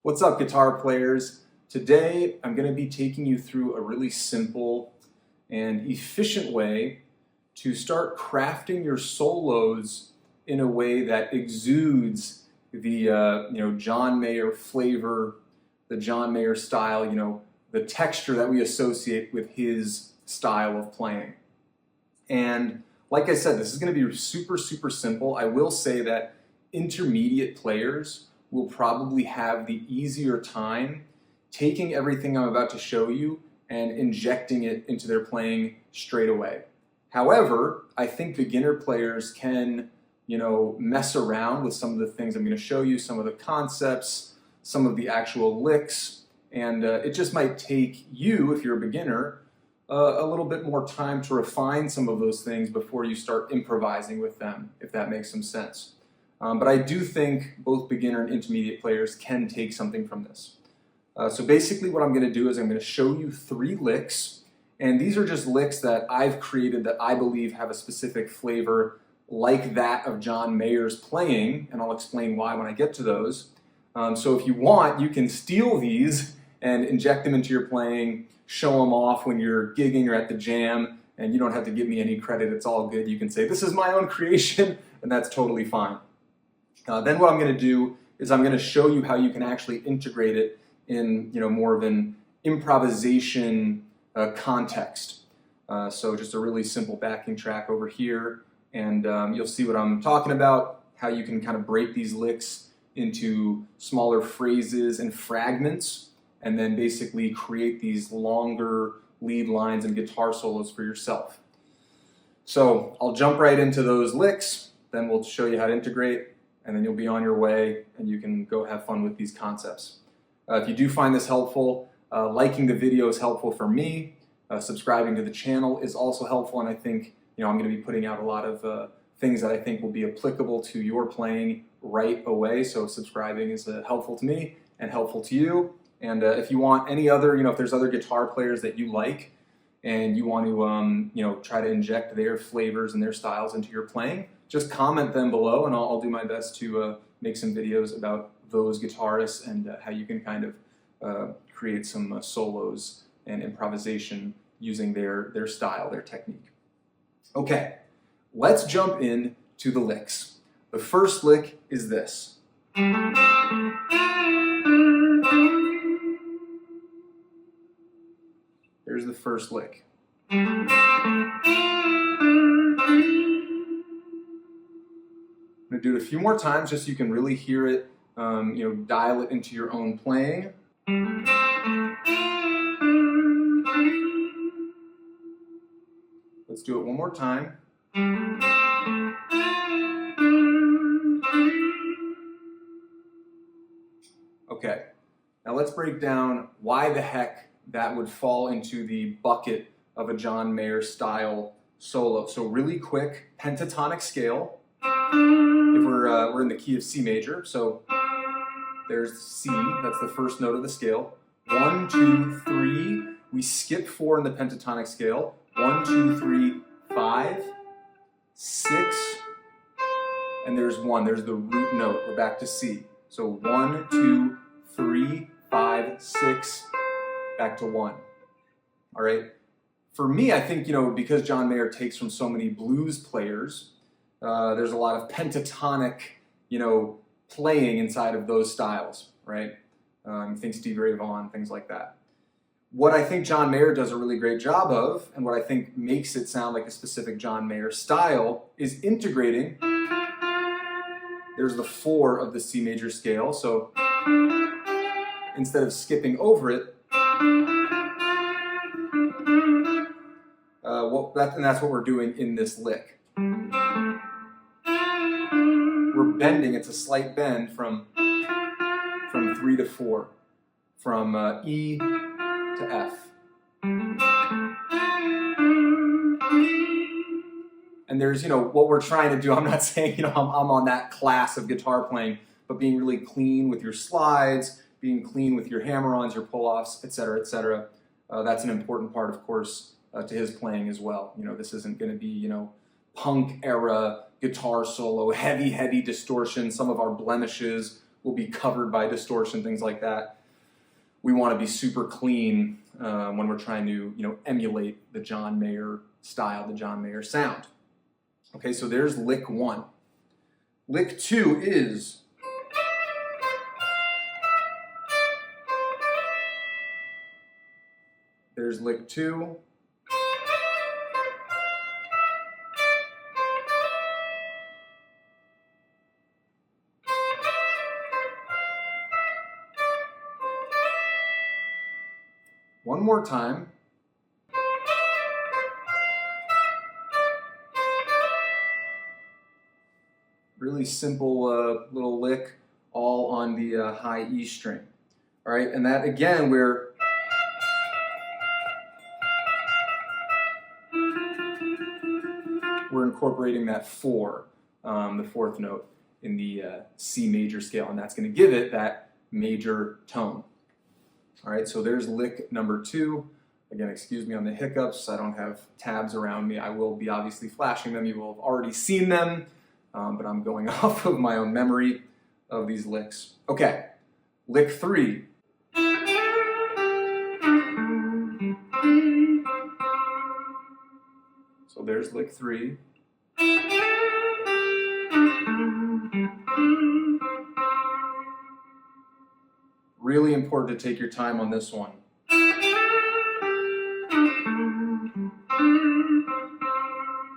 What's up, guitar players? Today I'm going to be taking you through a really simple and efficient way to start crafting your solos in a way that exudes the John Mayer flavor, the John Mayer style, the texture that we associate with his style of playing. And like I said, this is going to be super simple. I will say that intermediate players will probably have the easier time taking everything I'm about to show you and injecting it into their playing straight away. However, I think beginner players can, mess around with some of the things I'm going to show you, some of the concepts, some of the actual licks, and it just might take you, if you're a beginner, a little bit more time to refine some of those things before you start improvising with them, if that makes some sense. But I do think both beginner and intermediate players can take something from this. So basically what I'm going to do is I'm going to show you 3 licks, and these are just licks that I've created that I believe have a specific flavor like that of John Mayer's playing, and I'll explain why when I get to those. So if you want, you can steal these and inject them into your playing, show them off when you're gigging or at the jam, and you don't have to give me any credit, it's all good. You can say, this is my own creation, and that's totally fine. Then what I'm going to do is I'm going to show you how you can actually integrate it in more of an improvisation context. So just a really simple backing track over here, and you'll see what I'm talking about, how you can kind of break these licks into smaller phrases and fragments, and then basically create these longer lead lines and guitar solos for yourself. So I'll jump right into those licks, then we'll show you how to integrate, and then you'll be on your way and you can go have fun with these concepts. If you do find this helpful, liking the video is helpful for me. Subscribing to the channel is also helpful, and I think I'm going to be putting out a lot of things that I think will be applicable to your playing right away. So subscribing is helpful to me and helpful to you. And if you want any other, if there's other guitar players that you like and you want to try to inject their flavors and their styles into your playing, just comment them below, and I'll do my best to make some videos about those guitarists and how you can kind of create some solos and improvisation using their style, their technique. Okay, let's jump in to the licks. The first lick is this. Here's the first lick. I'm going to do it a few more times just so you can really hear it, dial it into your own playing. Let's do it one more time. Okay, now let's break down why the heck that would fall into the bucket of a John Mayer style solo. So really quick, pentatonic scale. If we're in the key of C major, so there's C, that's the first note of the scale. 1, 2, 3, we skip 4 in the pentatonic scale. 1, 2, 3, 5, 6, and there's 1, there's the root note, we're back to C. So 1, 2, 3, 5, 6, back to 1. All right, for me, I think, because John Mayer takes from so many blues players, there's a lot of pentatonic, playing inside of those styles, right? Think Stevie Ray Vaughan, things like that. What I think John Mayer does a really great job of, and what I think makes it sound like a specific John Mayer style, is integrating. There's the 4 of the C major scale, so instead of skipping over it, and that's what we're doing in this lick. We're bending, it's a slight bend from 3 to 4, from E to F. And there's, what we're trying to do, I'm not saying, I'm on that class of guitar playing, but being really clean with your slides, being clean with your hammer-ons, your pull-offs, etc., etc. That's an important part, of course, to his playing as well. This isn't going to be, punk era guitar solo, heavy distortion, some of our blemishes will be covered by distortion, things like that. We want to be super clean when we're trying to, emulate the John Mayer style, the John Mayer sound. Okay, so there's lick 1. Lick 2 is there's lick 2. One more time. Really simple little lick, all on the high E string. All right, and that again, we're incorporating that 4, the 4th note in the C major scale, and that's going to give it that major tone. All right, so there's lick number 2. Again, excuse me on the hiccups. I don't have tabs around me. I will be obviously flashing them. You will have already seen them, but I'm going off of my own memory of these licks. Okay, lick 3. So there's lick 3. Really important to take your time on this one.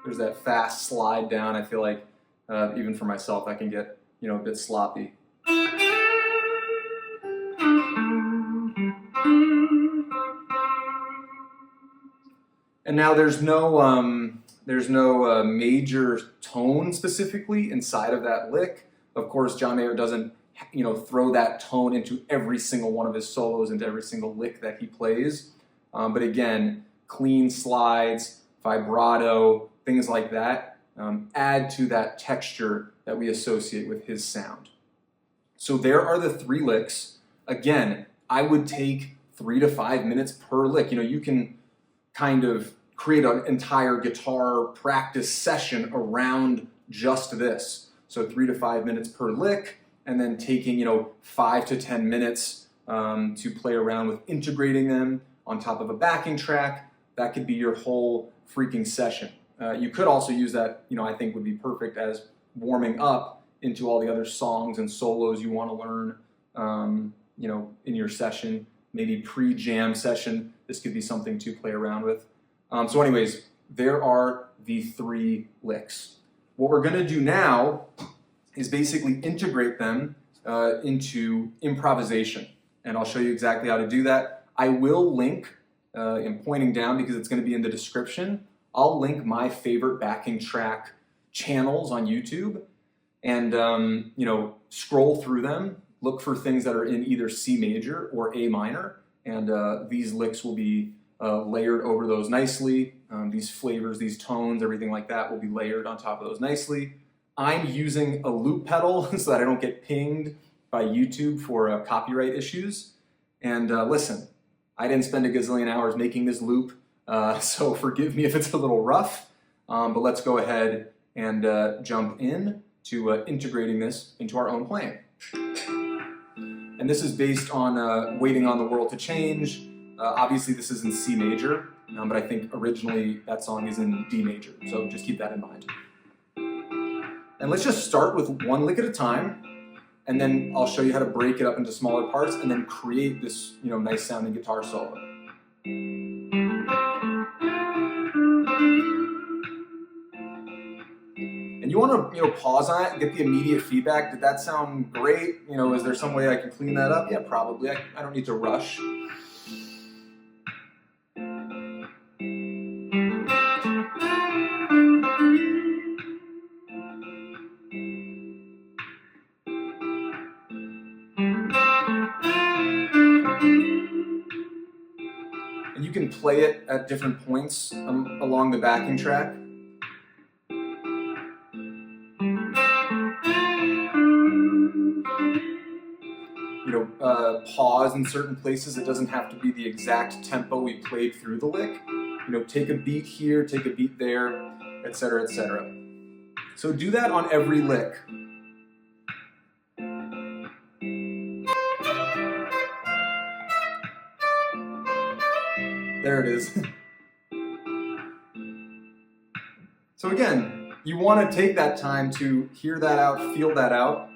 There's that fast slide down. I feel like even for myself, I can get a bit sloppy. And now there's no major tone specifically inside of that lick. Of course, John Mayer doesn't throw that tone into every single one of his solos, into every single lick that he plays. But again, clean slides, vibrato, things like that add to that texture that we associate with his sound. So there are the 3 licks. Again, I would take 3 to 5 minutes per lick. You can kind of create an entire guitar practice session around just this. So 3 to 5 minutes per lick, and then taking 5 to 10 minutes to play around with integrating them on top of a backing track. That could be your whole freaking session. You could also use that, I think would be perfect as warming up into all the other songs and solos you want to learn, in your session. Maybe pre-jam session, this could be something to play around with. So anyways, there are the 3 licks. What we're going to do now is basically integrate them into improvisation. And I'll show you exactly how to do that. I will link, I'm pointing down because it's going to be in the description, I'll link my favorite backing track channels on YouTube and scroll through them, look for things that are in either C major or A minor, and these licks will be layered over those nicely. These flavors, these tones, everything like that will be layered on top of those nicely. I'm using a loop pedal so that I don't get pinged by YouTube for copyright issues. And listen, I didn't spend a gazillion hours making this loop, so forgive me if it's a little rough, but let's go ahead and jump in to integrating this into our own playing. And this is based on Waiting on the World to Change. Obviously this is in C major, but I think originally that song is in D major, so just keep that in mind. And let's just start with one lick at a time, and then I'll show you how to break it up into smaller parts and then create this nice sounding guitar solo. And you want to pause on it and get the immediate feedback. Did that sound great? Is there some way I can clean that up? Yeah, probably. I don't need to rush. And you can play it at different points along the backing track. Pause in certain places. It doesn't have to be the exact tempo we played through the lick. Take a beat here, take a beat there, etc., etc. So do that on every lick. There it is. So again, you want to take that time to hear that out, feel that out.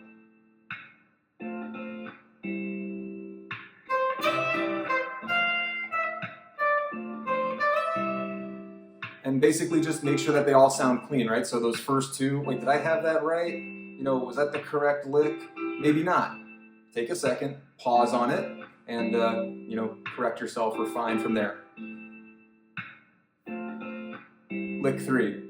And basically just make sure that they all sound clean, right? So those first two, wait, did I have that right? You know, was that the correct lick? Maybe not. Take a second, pause on it, and you know, correct yourself, refine from there. Lick 3.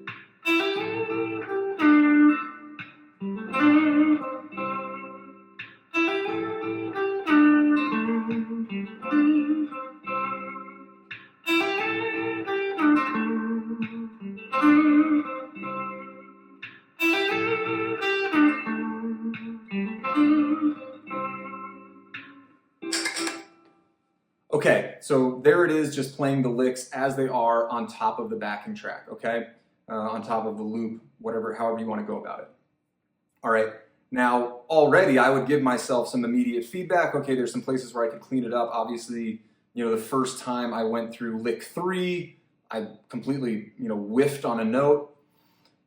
Okay, so there it is, just playing the licks as they are on top of the backing track, okay? On top of the loop, whatever, however you want to go about it. All right, now already I would give myself some immediate feedback. Okay, there's some places where I could clean it up. Obviously, you know, the first time I went through lick 3, I completely, you know, whiffed on a note.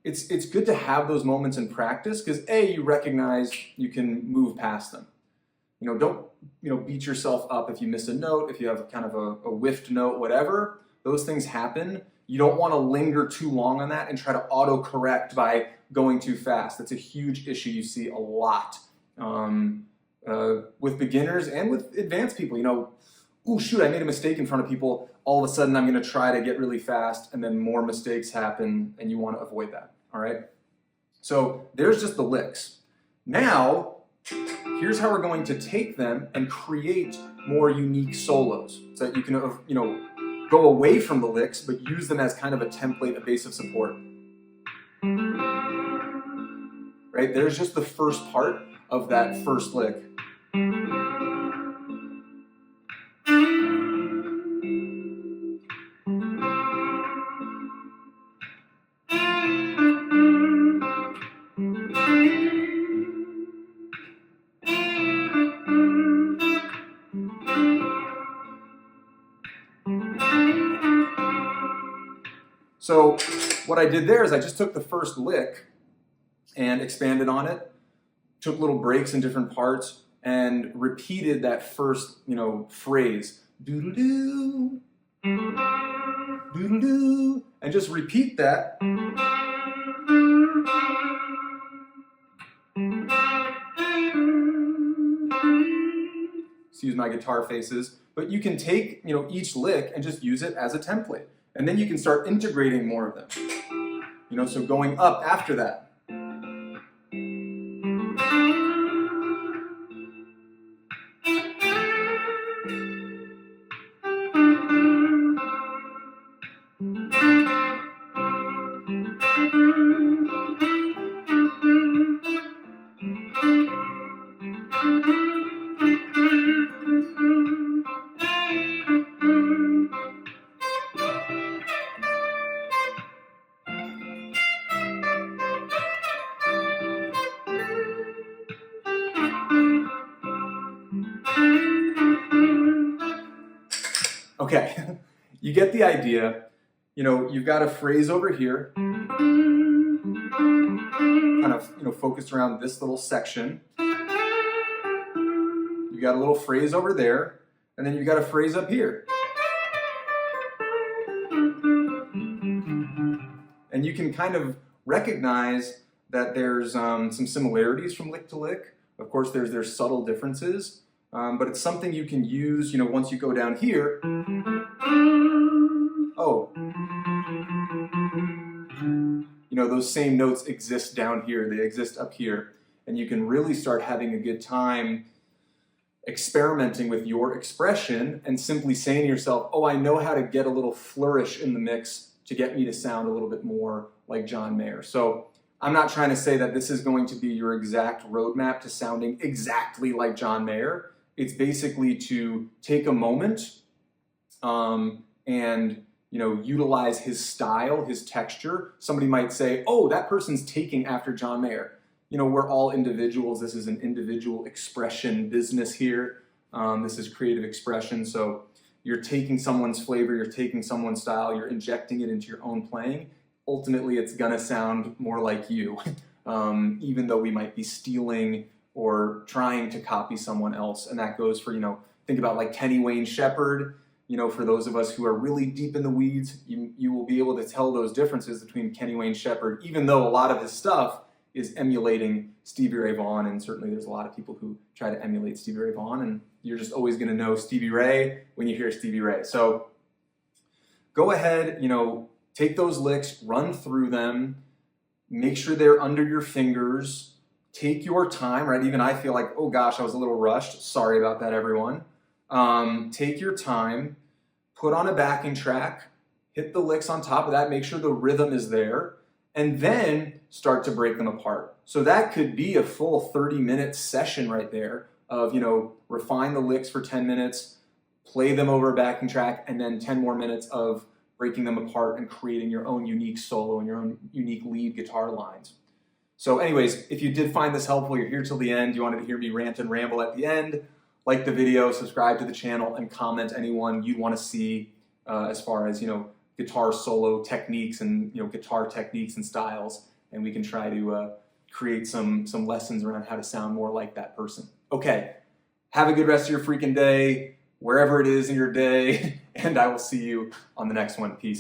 It's good to have those moments in practice because A, you recognize you can move past them. You know, don't, you know, beat yourself up if you miss a note, if you have kind of a whiffed note, whatever. Those things happen. You don't want to linger too long on that and try to auto-correct by going too fast. That's a huge issue you see a lot with beginners and with advanced people. You know, oh shoot, I made a mistake in front of people. All of a sudden I'm going to try to get really fast and then more mistakes happen and you want to avoid that, all right? So there's just the licks. Now, here's how we're going to take them and create more unique solos so that you can, you know, go away from the licks, but use them as kind of a template, a base of support. Right? There's just the first part of that first lick. So what I did there is I just took the first lick and expanded on it, took little breaks in different parts, and repeated that first, you know, phrase, doo-doo-doo, doo-doo-doo, and just repeat that. Excuse my guitar faces, but you can take, you know, each lick and just use it as a template. And then you can start integrating more of them. You know, so going up after that. Okay, you get the idea. You know, you've got a phrase over here, kind of, you know, focused around this little section. You got a little phrase over there, and then you got a phrase up here. And you can kind of recognize that there's some similarities from lick to lick. Of course, there's subtle differences. But it's something you can use, you know, once you go down here. Oh, you know, those same notes exist down here, they exist up here. And you can really start having a good time experimenting with your expression and simply saying to yourself, oh, I know how to get a little flourish in the mix to get me to sound a little bit more like John Mayer. So I'm not trying to say that this is going to be your exact roadmap to sounding exactly like John Mayer. It's basically to take a moment and, you know, utilize his style, his texture. Somebody might say, oh, that person's taking after John Mayer. You know, we're all individuals. This is an individual expression business here. This is creative expression. So you're taking someone's flavor, you're taking someone's style, you're injecting it into your own playing. Ultimately, it's gonna sound more like you, even though we might be stealing or trying to copy someone else. And that goes for, think about like Kenny Wayne Shepherd. For those of us who are really deep in the weeds, you will be able to tell those differences between Kenny Wayne Shepherd, even though a lot of his stuff is emulating Stevie Ray Vaughan, and certainly there's a lot of people who try to emulate Stevie Ray Vaughan, and you're just always going to know Stevie Ray when you hear Stevie Ray. So go ahead, take those licks, run through them, make sure they're under your fingers, take your time, right? Even I feel like, oh gosh, I was a little rushed. Sorry about that, everyone. Take your time, put on a backing track, hit the licks on top of that, make sure the rhythm is there, and then start to break them apart. So that could be a full 30-minute session right there of, refine the licks for 10 minutes, play them over a backing track, and then 10 more minutes of breaking them apart and creating your own unique solo and your own unique lead guitar lines. So anyways, if you did find this helpful, you're here till the end, you wanted to hear me rant and ramble at the end, like the video, subscribe to the channel, and comment anyone you'd want to see as far as, guitar solo techniques and, guitar techniques and styles, and we can try to create some lessons around how to sound more like that person. Okay, have a good rest of your freaking day, wherever it is in your day, and I will see you on the next one. Peace.